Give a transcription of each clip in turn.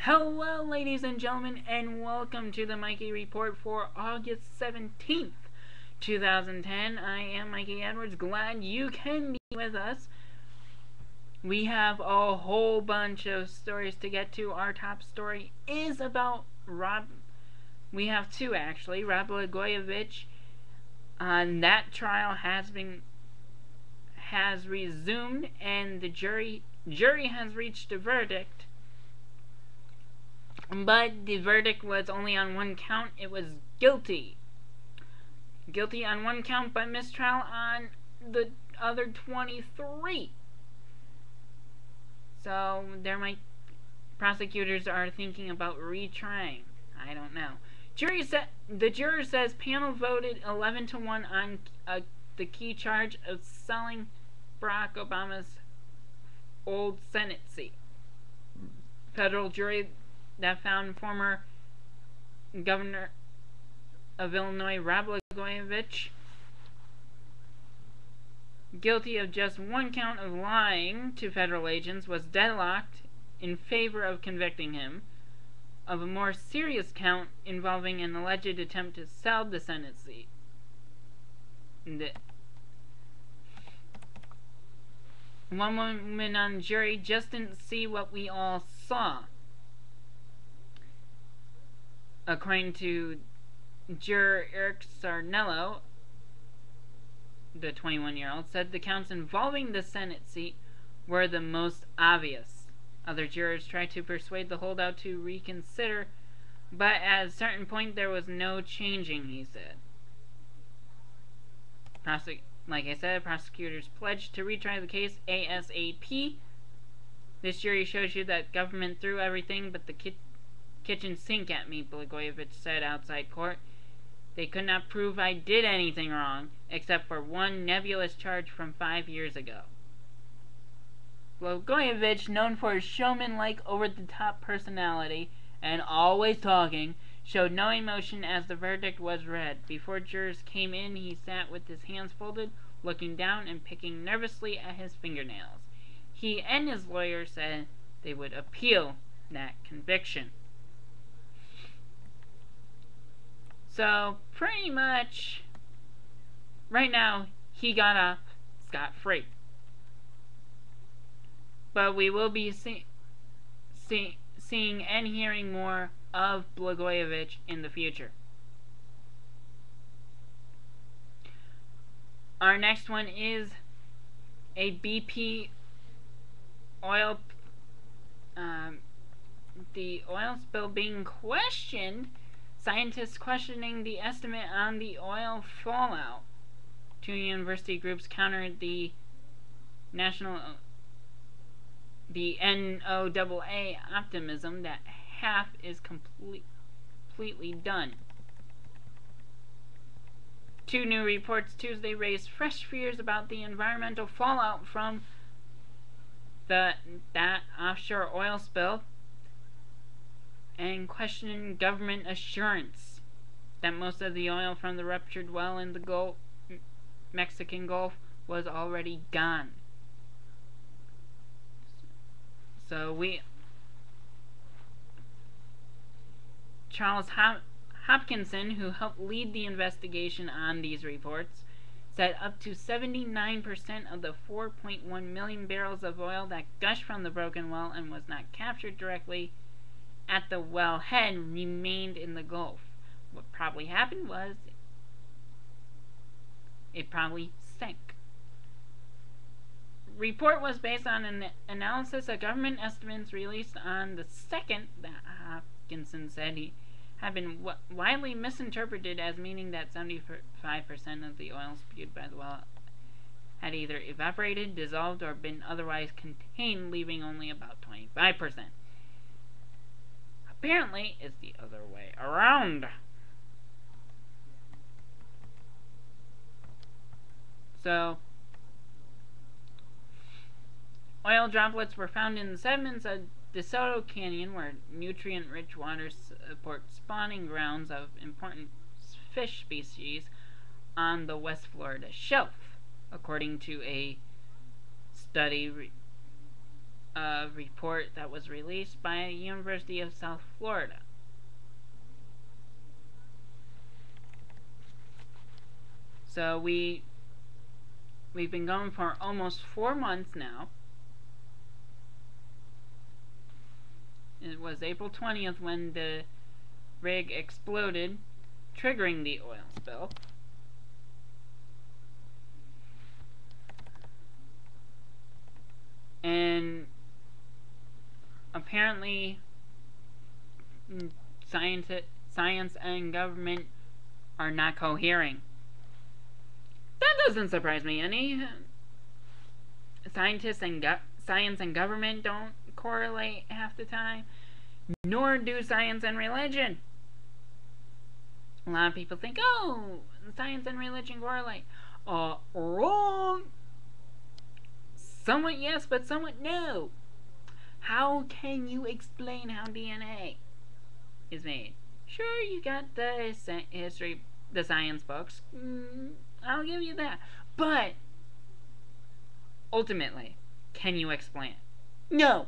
Hello, ladies and gentlemen, and welcome to the Mikey Report for August 17th, 2010. I am Mikey Edwards. Glad you can be with us. We have a whole bunch of stories to get to. Our top story is about we have two actually. Rod Blagojevich. That trial has resumed, and the jury has reached a verdict. But the verdict was only on one count. It was guilty. Guilty on one count, but mistrial on the other 23. So prosecutors are thinking about retrying. I don't know. The juror says panel voted 11-1 on the key charge of selling Barack Obama's old Senate seat. Federal jury that found former governor of Illinois, Rod Blagojevich, guilty of just one count of lying to federal agents was deadlocked in favor of convicting him of a more serious count involving an alleged attempt to sell the Senate seat. One woman on the jury just didn't see what we all saw. According to juror Eric Sarnello, the 21-year-old, said the counts involving the Senate seat were the most obvious. Other jurors tried to persuade the holdout to reconsider, but at a certain point there was no changing, he said. Like I said, prosecutors pledged to retry the case ASAP. This jury shows you that government threw everything but the kitchen sink at me, Blagojevich said outside court. They could not prove I did anything wrong, except for one nebulous charge from 5 years ago. Blagojevich, known for his showman-like, over-the-top personality and always talking, showed no emotion as the verdict was read. Before jurors came in, he sat with his hands folded, looking down and picking nervously at his fingernails. He and his lawyer said they would appeal that conviction. So, pretty much, right now, he got off scot-free. But we will be seeing and hearing more of Blagojevich in the future. Our next one is a BP oil, the oil spill being questioned. Scientists questioning the estimate on the oil fallout. Two university groups countered the NOAA optimism that half is completely done. Two new reports Tuesday raised fresh fears about the environmental fallout from that offshore oil spill, and questioning government assurance that most of the oil from the ruptured well in the Mexican Gulf was already gone. So Charles Hopkinson, who helped lead the investigation on these reports, said up to 79% of the 4.1 million barrels of oil that gushed from the broken well and was not captured directly at the wellhead remained in the Gulf. What probably happened was it probably sank. Report was based on an analysis of government estimates released on the 2nd that Hopkinson said he had been widely misinterpreted as meaning that 75% of the oil spewed by the well had either evaporated, dissolved, or been otherwise contained, leaving only about 25%. Apparently, it's the other way around. So, oil droplets were found in the sediments of DeSoto Canyon, where nutrient-rich waters support spawning grounds of important fish species on the West Florida shelf, according to a study a report that was released by the University of South Florida. So we've been going for almost 4 months now. It was April 20th when the rig exploded, triggering the oil spill. And apparently science and government are not cohering. That doesn't surprise me any. Scientists and science and government don't correlate half the time, nor do science and religion. A lot of people think, oh, science and religion correlate. Wrong. Somewhat yes, but somewhat no. How can you explain how DNA is made? Sure, you got the history, the science books. I'll give you that. But ultimately, can you explain it? No.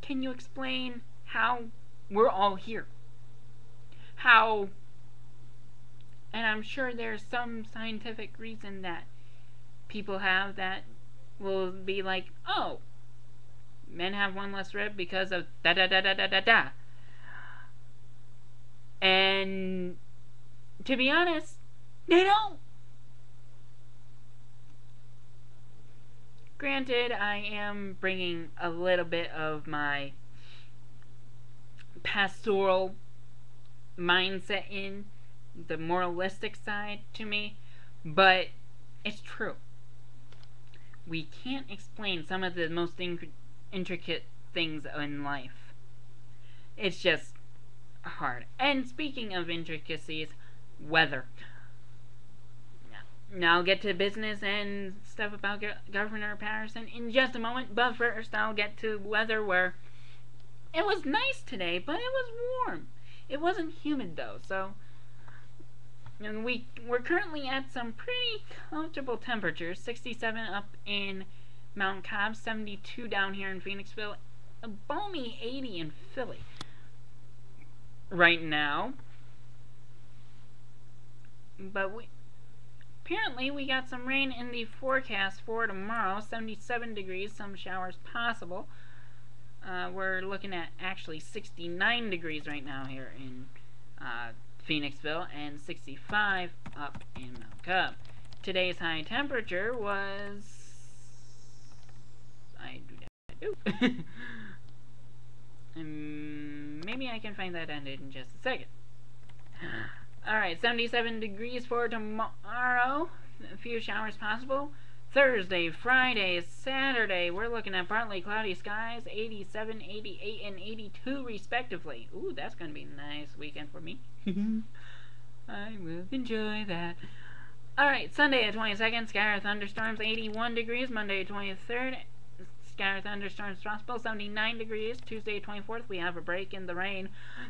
Can you explain how we're all here? How, and I'm sure there's some scientific reason that people have that will be like, oh, men have one less rib because of da da da da da da da. And to be honest, they don't. Granted, I am bringing a little bit of my pastoral mindset in, the moralistic side to me, but it's true. We can't explain some of the most intricate things in life. It's just hard. And speaking of intricacies, weather. Now I'll get to business and stuff about Governor Patterson in just a moment, but first I'll get to weather, where it was nice today, but it was warm. It wasn't humid though, so we're currently at some pretty comfortable temperatures. 67 up in Mount Cobb, 72 down here in Phoenixville, a balmy 80 in Philly. Right now. But apparently we got some rain in the forecast for tomorrow. 77 degrees, some showers possible. We're looking at actually 69 degrees right now here in Phoenixville, and 65 up in Mount Cobb. Today's high temperature was... maybe I can find that in just a second. Alright, 77 degrees for tomorrow. A few showers possible. Thursday, Friday, Saturday, we're looking at partly cloudy skies, 87, 88, and 82 respectively. Ooh, that's going to be a nice weekend for me. I will enjoy that. Alright, Sunday the 22nd, sky or thunderstorms, 81 degrees. Monday the 23rd, sky or thunderstorms possible, 79 degrees. Tuesday the 24th, we have a break in the rain,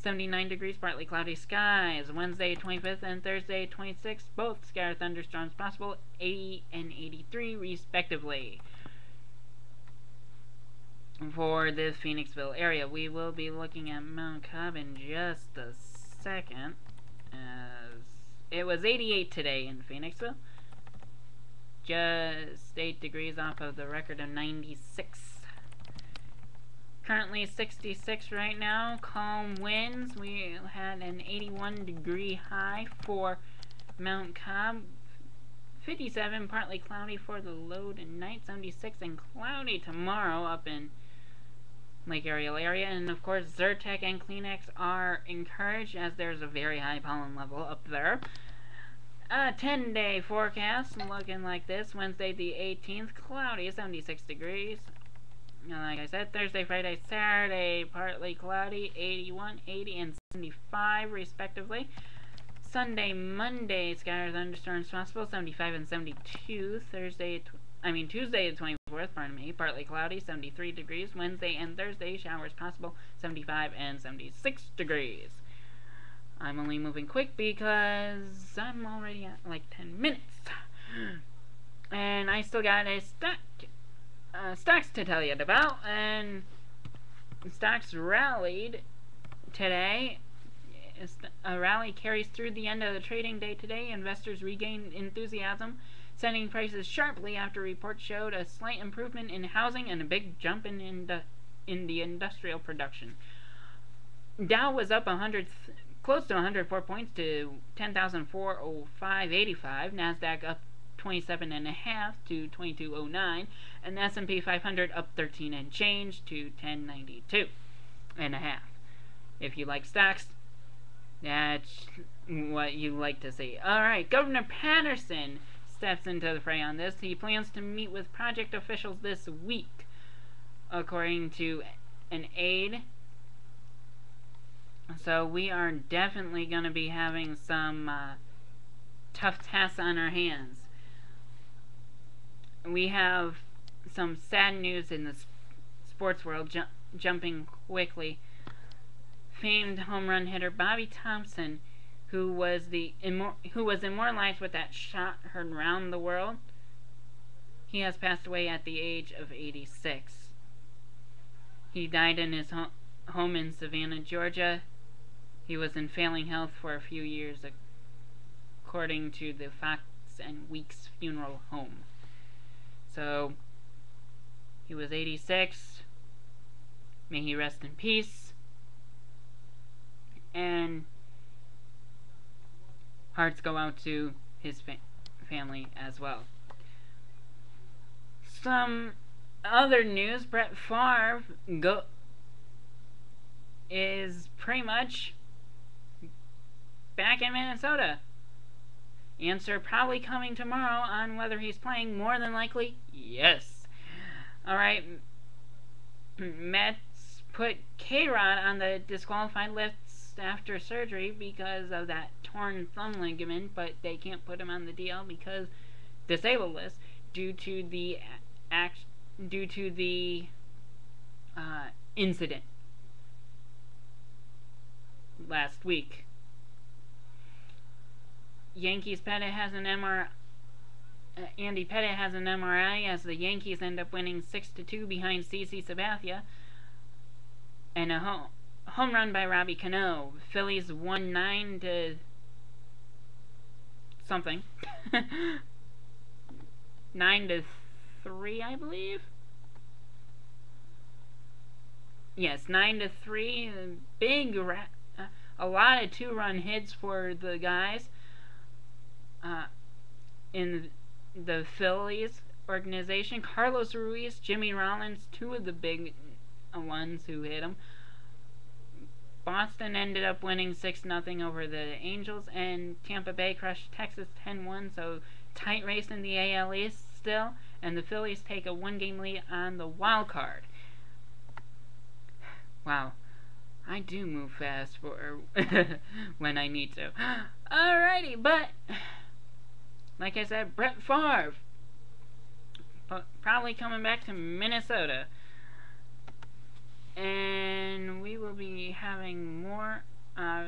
79 degrees, partly cloudy skies. Wednesday the 25th and Thursday the 26th, both sky or thunderstorms possible, 80 and 83 respectively. For this Phoenixville area, we will be looking at Mount Cobb in just a second, as it was 88 today in Phoenixville, just 8 degrees off of the record of 96. Currently 66 right now, calm winds. We had an 81 degree high for Mount Cobb, 57 partly cloudy for the low tonight, 76 and cloudy tomorrow up in Lake Ariel area. And of course Zyrtec and Kleenex are encouraged, as there's a very high pollen level up there. 10-day forecast looking like this. Wednesday the 18th, cloudy, 76 degrees. Like I said, Thursday, Friday, Saturday, partly cloudy, 81, 80, and 75 respectively. Sunday, Monday, sky or thunderstorms possible, 75 and 72. Tuesday the 24th, pardon me, partly cloudy, 73 degrees. Wednesday and Thursday, showers possible, 75 and 76 degrees. I'm only moving quick because I'm already at like 10 minutes. And I still got a stack stocks to tell you about, and stocks rallied today. A rally carries through the end of the trading day today. Investors regained enthusiasm, setting prices sharply after reports showed a slight improvement in housing and a big jump in the industrial production. Dow was up close to 104 points to 10,405.85. Nasdaq up 27.5 to 2209, and the S&P 500 up 13 and change to 1092.5. If you like stocks, that's what you like to see. Alright, Governor Patterson steps into the fray on this. He plans to meet with project officials this week, according to an aide. So we are definitely going to be having some tough tasks on our hands. We have some sad news in the sports world jumping quickly. Famed home run hitter Bobby Thompson, who was immortalized with that shot heard around the world, he has passed away at the age of 86. He died in his home in Savannah, Georgia. He was in failing health for a few years, according to the Fox and Weeks funeral home. So, he was 86. May he rest in peace. And hearts go out to his family as well. Some other news: Brett Favre is pretty much back in Minnesota. Answer probably coming tomorrow on whether he's playing. More than likely, yes. Alright, Mets put K-Rod on the disqualified list after surgery because of that torn thumb ligament, but they can't put him on the DL because disabled list due to the incident last week. Yankees Pettit has an MRI. Andy Pettit has an MRI as the Yankees end up winning 6-2 behind CC Sabathia, and a home run by Robbie Cano. Phillies won 9 something. 9-3, I believe. Yes, 9-3. Big, a lot of 2-run hits for the guys in the Phillies organization. Carlos Ruiz, Jimmy Rollins, 2 of the big ones who hit him. Boston ended up winning 6-0 over the Angels, and Tampa Bay crushed Texas 10-1, so tight race in the AL East still, and the Phillies take a 1-game lead on the wild card. Wow, I do move fast for when I need to. Alrighty, but like I said, Brett Favre probably coming back to Minnesota. And we will be having more,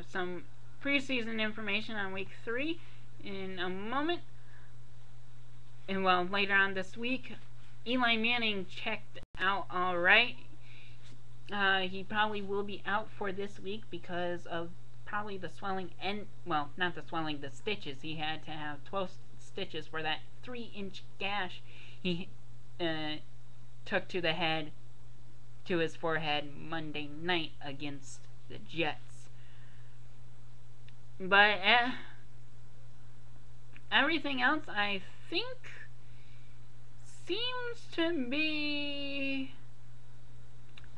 some preseason information on week 3 in a moment. And well, later on this week, Eli Manning checked out alright. He probably will be out for this week because of probably the swelling and, well, not the swelling, the stitches. He had to have 12 stitches for that 3-inch gash he took to the head, to his forehead Monday night against the Jets. But everything else, I think, seems to be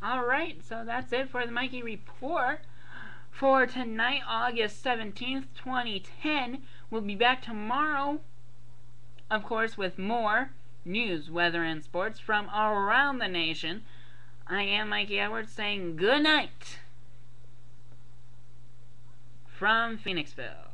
alright. So that's it for the Mikey Report for tonight, August 17th, 2010. We'll be back tomorrow, of course, with more news, weather, and sports from around the nation. I am Mikey Edwards saying good night from Phoenixville.